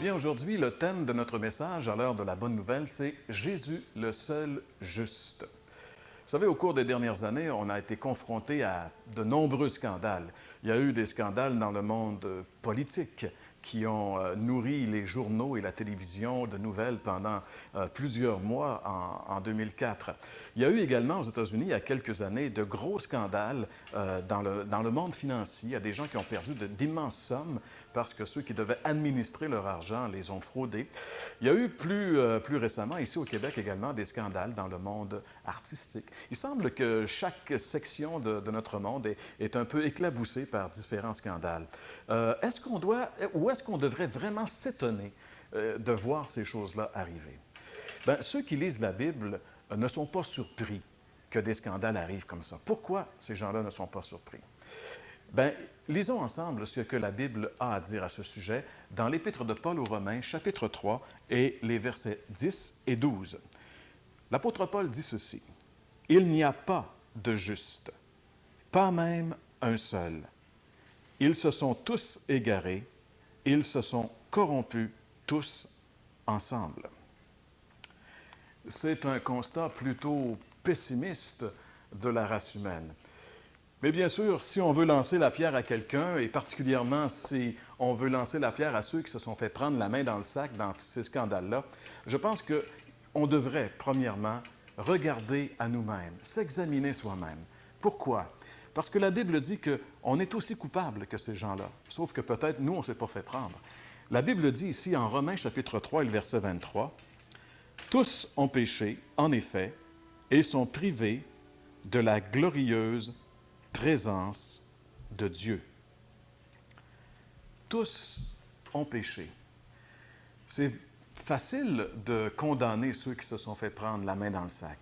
bien, aujourd'hui, le thème de notre message à l'heure de la bonne nouvelle, c'est Jésus, le seul juste. Vous savez, au cours des dernières années, on a été confronté à de nombreux scandales. Il y a eu des scandales dans le monde politique qui ont nourri les journaux et la télévision de nouvelles pendant plusieurs mois en 2004. Il y a eu également aux États-Unis, il y a quelques années, de gros scandales dans le monde financier. Il y a des gens qui ont perdu d'immenses sommes parce que ceux qui devaient administrer leur argent les ont fraudés. Il y a eu plus récemment, ici au Québec également, des scandales dans le monde artistique. Il semble que chaque section de notre monde est un peu éclaboussée par différents scandales. Est-ce qu'on devrait vraiment s'étonner de voir ces choses-là arriver? Bien, ceux qui lisent la Bible ne sont pas surpris que des scandales arrivent comme ça. Pourquoi ces gens-là ne sont pas surpris? Bien, lisons ensemble ce que la Bible a à dire à ce sujet dans l'Épître de Paul aux Romains, chapitre 3, et les versets 10 et 12. L'apôtre Paul dit ceci: « Il n'y a pas de juste, pas même un seul. Ils se sont tous égarés, ils se sont corrompus tous ensemble. » C'est un constat plutôt pessimiste de la race humaine. Mais bien sûr, si on veut lancer la pierre à quelqu'un, et particulièrement si on veut lancer la pierre à ceux qui se sont fait prendre la main dans le sac dans ces scandales-là, je pense qu'on devrait, premièrement, regarder à nous-mêmes, s'examiner soi-même. Pourquoi? Parce que la Bible dit qu'on est aussi coupable que ces gens-là, sauf que peut-être nous, on ne s'est pas fait prendre. La Bible dit ici, en Romains chapitre 3 et le verset 23, « Tous ont péché, en effet, et sont privés de la glorieuse présence de Dieu. » Tous ont péché. C'est facile de condamner ceux qui se sont fait prendre la main dans le sac.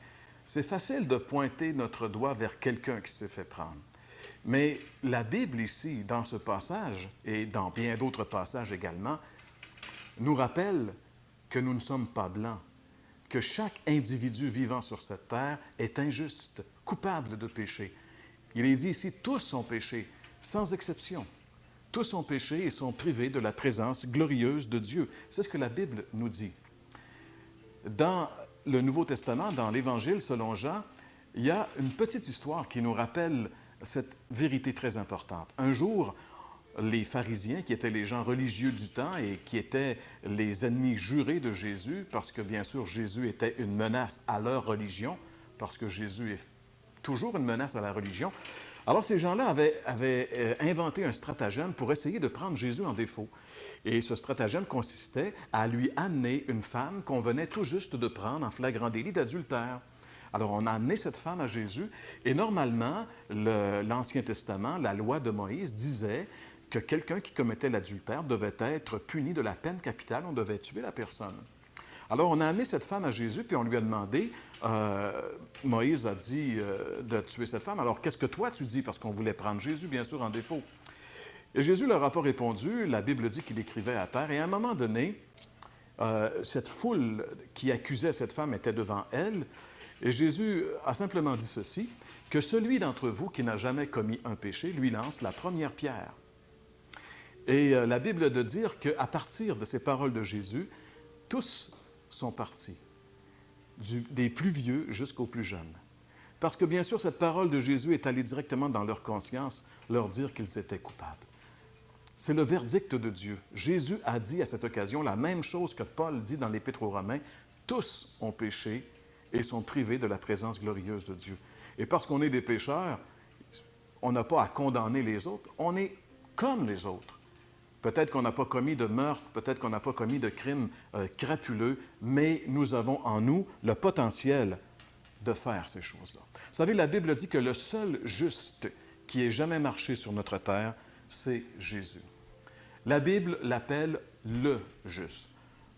C'est facile de pointer notre doigt vers quelqu'un qui s'est fait prendre. Mais la Bible ici, dans ce passage, et dans bien d'autres passages également, nous rappelle que nous ne sommes pas blancs, que chaque individu vivant sur cette terre est injuste, coupable de péché. Il est dit ici, tous ont péché, sans exception. Tous ont péché et sont privés de la présence glorieuse de Dieu. C'est ce que la Bible nous dit. Dans le Nouveau Testament, dans l'Évangile selon Jean, il y a une petite histoire qui nous rappelle cette vérité très importante. Un jour, les pharisiens, qui étaient les gens religieux du temps et qui étaient les ennemis jurés de Jésus, parce que bien sûr Jésus était une menace à leur religion, parce que Jésus est toujours une menace à la religion. Alors ces gens-là avaient inventé un stratagème pour essayer de prendre Jésus en défaut. Et ce stratagème consistait à lui amener une femme qu'on venait tout juste de prendre en flagrant délit d'adultère. Alors, on a amené cette femme à Jésus, et normalement, l'Ancien Testament, la loi de Moïse, disait que quelqu'un qui commettait l'adultère devait être puni de la peine capitale, on devait tuer la personne. Alors, on a amené cette femme à Jésus, puis on lui a demandé, Moïse a dit de tuer cette femme, alors qu'est-ce que toi tu dis? Parce qu'on voulait prendre Jésus, bien sûr, en défaut. Et Jésus leur a pas répondu, la Bible dit qu'il écrivait à terre, et à un moment donné, cette foule qui accusait cette femme était devant elle, et Jésus a simplement dit ceci, que celui d'entre vous qui n'a jamais commis un péché lui lance la première pierre. Et la Bible de dire qu'à partir de ces paroles de Jésus, tous sont partis, des plus vieux jusqu'aux plus jeunes. Parce que bien sûr, cette parole de Jésus est allée directement dans leur conscience, leur dire qu'ils étaient coupables. C'est le verdict de Dieu. Jésus a dit à cette occasion la même chose que Paul dit dans l'Épître aux Romains, tous ont péché et sont privés de la présence glorieuse de Dieu. Et parce qu'on est des pécheurs, on n'a pas à condamner les autres, on est comme les autres. Peut-être qu'on n'a pas commis de meurtre, peut-être qu'on n'a pas commis de crimes crapuleux, mais nous avons en nous le potentiel de faire ces choses-là. Vous savez, la Bible dit que le seul juste qui ait jamais marché sur notre terre, c'est Jésus. La Bible l'appelle le juste.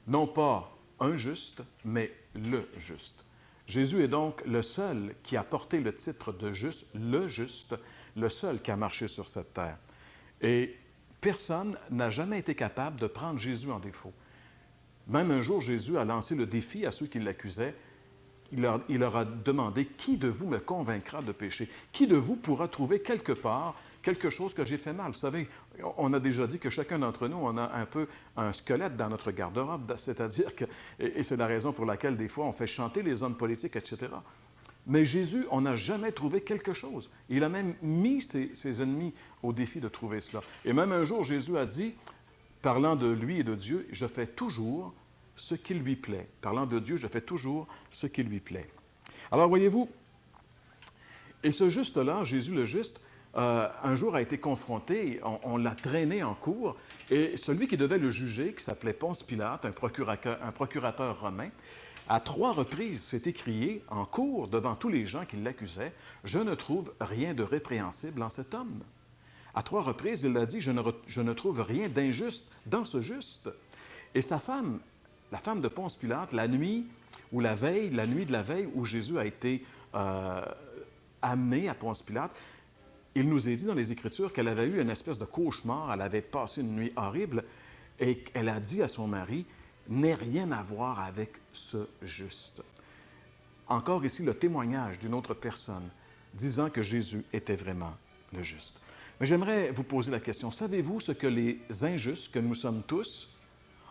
Non pas un juste, mais le juste. Jésus est donc le seul qui a porté le titre de juste, le seul qui a marché sur cette terre. Et personne n'a jamais été capable de prendre Jésus en défaut. Même un jour, Jésus a lancé le défi à ceux qui l'accusaient. il leur a demandé, « Qui de vous me convaincra de péché? Qui de vous pourra trouver quelque part quelque chose que j'ai fait mal? » Vous savez, on a déjà dit que chacun d'entre nous, on a un peu un squelette dans notre garde-robe, c'est-à-dire que, et c'est la raison pour laquelle des fois on fait chanter les hommes politiques, etc. Mais Jésus, on n'a jamais trouvé quelque chose. Il a même mis ses ennemis au défi de trouver cela. Et même un jour, Jésus a dit, parlant de lui et de Dieu, « Je fais toujours ce qui lui plaît. » Parlant de Dieu, « Je fais toujours ce qui lui plaît. » Alors, voyez-vous, et ce juste-là, Jésus le juste, un jour a été confronté, on l'a traîné en cour, et celui qui devait le juger, qui s'appelait Ponce Pilate, un procurateur romain, à 3 reprises s'est écrié en cour devant tous les gens qui l'accusaient, « Je ne trouve rien de répréhensible en cet homme. » À 3 reprises, il a dit, « Je ne trouve rien d'injuste dans ce juste. » Et sa femme, la femme de Ponce Pilate, la nuit de la veille où Jésus a été amené à Ponce Pilate, il nous est dit dans les Écritures qu'elle avait eu une espèce de cauchemar, elle avait passé une nuit horrible, et elle a dit à son mari, « N'aie rien à voir avec ce juste. » Encore ici, le témoignage d'une autre personne disant que Jésus était vraiment le juste. Mais j'aimerais vous poser la question, savez-vous ce que les injustes, que nous sommes tous,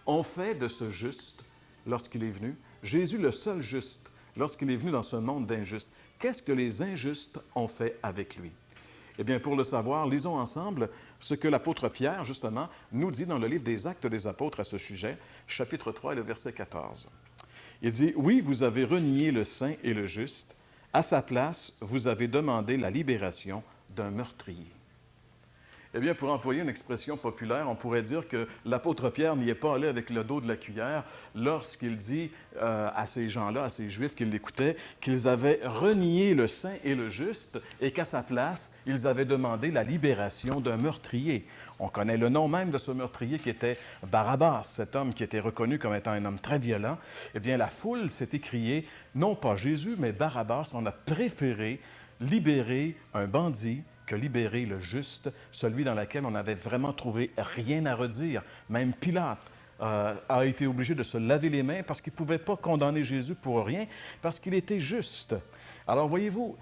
ont fait de ce juste lorsqu'il est venu? Jésus, le seul juste, lorsqu'il est venu dans ce monde d'injustes, qu'est-ce que les injustes ont fait avec lui? Eh bien, pour le savoir, lisons ensemble ce que l'apôtre Pierre, justement, nous dit dans le livre des Actes des Apôtres à ce sujet, chapitre 3 et le verset 14. Il dit, « Oui, vous avez renié le saint et le juste. À sa place, vous avez demandé la libération d'un meurtrier. » Eh bien, pour employer une expression populaire, on pourrait dire que l'apôtre Pierre n'y est pas allé avec le dos de la cuillère lorsqu'il dit à ces gens-là, à ces Juifs qui l'écoutaient, qu'ils avaient renié le saint et le juste et qu'à sa place, ils avaient demandé la libération d'un meurtrier. On connaît le nom même de ce meurtrier qui était Barabbas, cet homme qui était reconnu comme étant un homme très violent. Eh bien, la foule s'est écriée, non pas Jésus, mais Barabbas. On a préféré libérer un bandit que libérer le juste, celui dans lequel on n'avait vraiment trouvé rien à redire. Même Pilate a été obligé de se laver les mains parce qu'il ne pouvait pas condamner Jésus pour rien, parce qu'il était juste. Alors voyez-vous,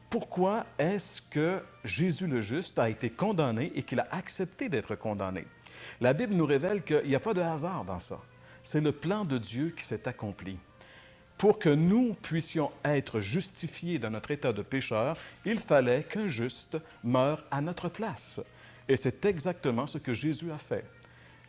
pourquoi est-ce que Jésus le juste a été condamné et qu'il a accepté d'être condamné? La Bible nous révèle qu'il n'y a pas de hasard dans ça. C'est le plan de Dieu qui s'est accompli. Pour que nous puissions être justifiés dans notre état de pécheur, il fallait qu'un juste meure à notre place. Et c'est exactement ce que Jésus a fait.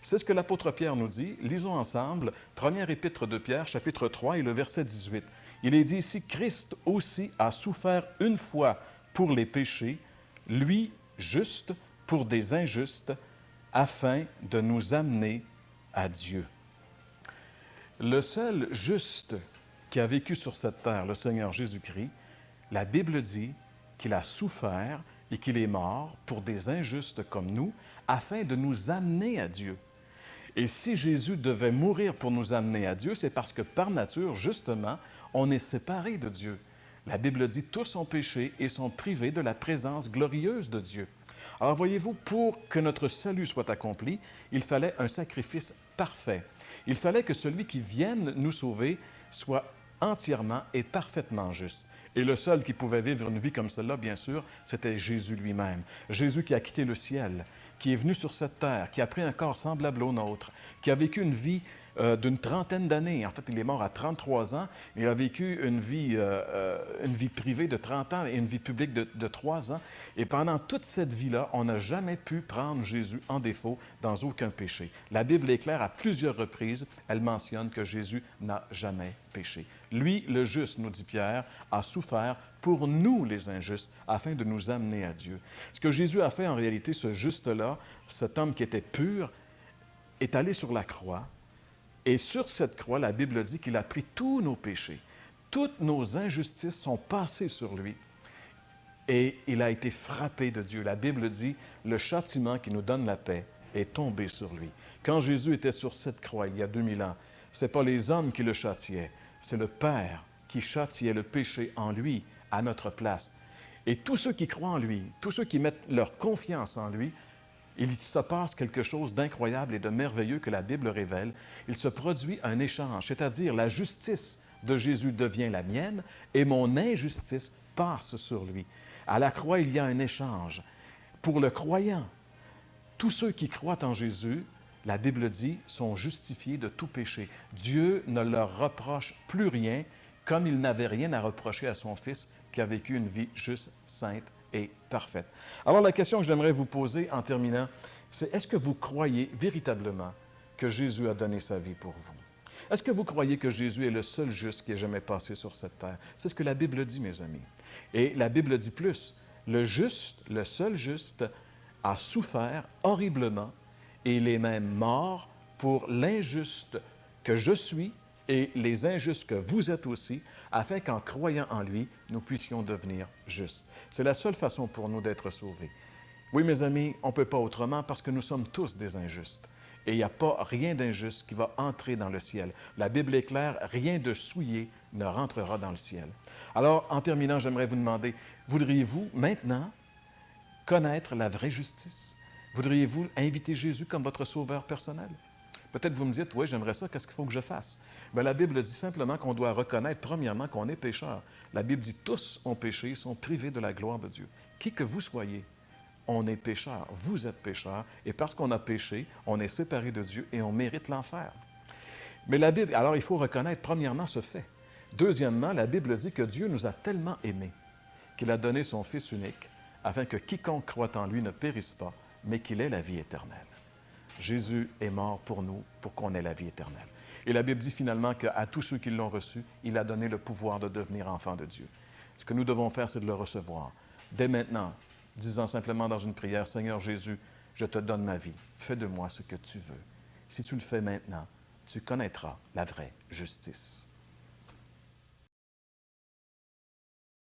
C'est ce que l'apôtre Pierre nous dit. Lisons ensemble, première épître de Pierre, chapitre 3 et le verset 18. Il est dit ici, « Christ aussi a souffert une fois pour les péchés, lui juste pour des injustes, afin de nous amener à Dieu. » Le seul juste qui a vécu sur cette terre, le Seigneur Jésus-Christ, la Bible dit qu'il a souffert et qu'il est mort pour des injustes comme nous, afin de nous amener à Dieu. Et si Jésus devait mourir pour nous amener à Dieu, c'est parce que par nature, justement, on est séparé de Dieu. La Bible dit « Tous ont péché et sont privés de la présence glorieuse de Dieu. » Alors voyez-vous, pour que notre salut soit accompli, il fallait un sacrifice parfait. Il fallait que celui qui vienne nous sauver soit entièrement et parfaitement juste. Et le seul qui pouvait vivre une vie comme celle-là, bien sûr, c'était Jésus lui-même. Jésus qui a quitté le ciel, qui est venu sur cette terre, qui a pris un corps semblable au nôtre, qui a vécu une vie d'une trentaine d'années. En fait, il est mort à 33 ans. Il a vécu une vie privée de 30 ans et une vie publique de 3 ans. Et pendant toute cette vie-là, on n'a jamais pu prendre Jésus en défaut dans aucun péché. La Bible est claire à plusieurs reprises. Elle mentionne que Jésus n'a jamais péché. Lui, le juste, nous dit Pierre, a souffert pour nous, les injustes, afin de nous amener à Dieu. Ce que Jésus a fait, en réalité, ce juste-là, cet homme qui était pur, est allé sur la croix. Et sur cette croix, la Bible dit qu'il a pris tous nos péchés. Toutes nos injustices sont passées sur lui. Et il a été frappé de Dieu. La Bible dit, le châtiment qui nous donne la paix est tombé sur lui. Quand Jésus était sur cette croix, il y a 2000 ans, ce n'est pas les hommes qui le châtiaient, c'est le Père qui châtiait le péché en lui, à notre place. Et tous ceux qui croient en lui, tous ceux qui mettent leur confiance en lui, il se passe quelque chose d'incroyable et de merveilleux que la Bible révèle. Il se produit un échange, c'est-à-dire la justice de Jésus devient la mienne et mon injustice passe sur lui. À la croix, il y a un échange. Pour le croyant, tous ceux qui croient en Jésus, la Bible dit, sont justifiés de tout péché. Dieu ne leur reproche plus rien, comme il n'avait rien à reprocher à son Fils qui a vécu une vie juste, sainte et parfaite. Alors la question que j'aimerais vous poser en terminant, c'est est-ce que vous croyez véritablement que Jésus a donné sa vie pour vous? Est-ce que vous croyez que Jésus est le seul juste qui ait jamais passé sur cette terre? C'est ce que la Bible dit, mes amis. Et la Bible dit plus, le juste, le seul juste, a souffert horriblement et il est même mort pour l'injuste que je suis et les injustes que vous êtes aussi, afin qu'en croyant en lui, nous puissions devenir justes. C'est la seule façon pour nous d'être sauvés. Oui, mes amis, on ne peut pas autrement parce que nous sommes tous des injustes. Et il n'y a pas rien d'injuste qui va entrer dans le ciel. La Bible est claire, rien de souillé ne rentrera dans le ciel. Alors, en terminant, j'aimerais vous demander, voudriez-vous maintenant connaître la vraie justice? Voudriez-vous inviter Jésus comme votre sauveur personnel? Peut-être vous me dites, oui, j'aimerais ça, qu'est-ce qu'il faut que je fasse? Bien, la Bible dit simplement qu'on doit reconnaître, premièrement, qu'on est pécheur. La Bible dit, tous ont péché, sont privés de la gloire de Dieu. Qui que vous soyez, on est pécheur, vous êtes pécheur, et parce qu'on a péché, on est séparé de Dieu et on mérite l'enfer. Mais la Bible, alors il faut reconnaître premièrement ce fait. Deuxièmement, la Bible dit que Dieu nous a tellement aimés qu'il a donné son Fils unique afin que quiconque croit en lui ne périsse pas, mais qu'il ait la vie éternelle. Jésus est mort pour nous, pour qu'on ait la vie éternelle. Et la Bible dit finalement qu'à tous ceux qui l'ont reçu, il a donné le pouvoir de devenir enfants de Dieu. Ce que nous devons faire, c'est de le recevoir. Dès maintenant, disant simplement dans une prière, « Seigneur Jésus, je te donne ma vie. Fais de moi ce que tu veux. » Si tu le fais maintenant, tu connaîtras la vraie justice.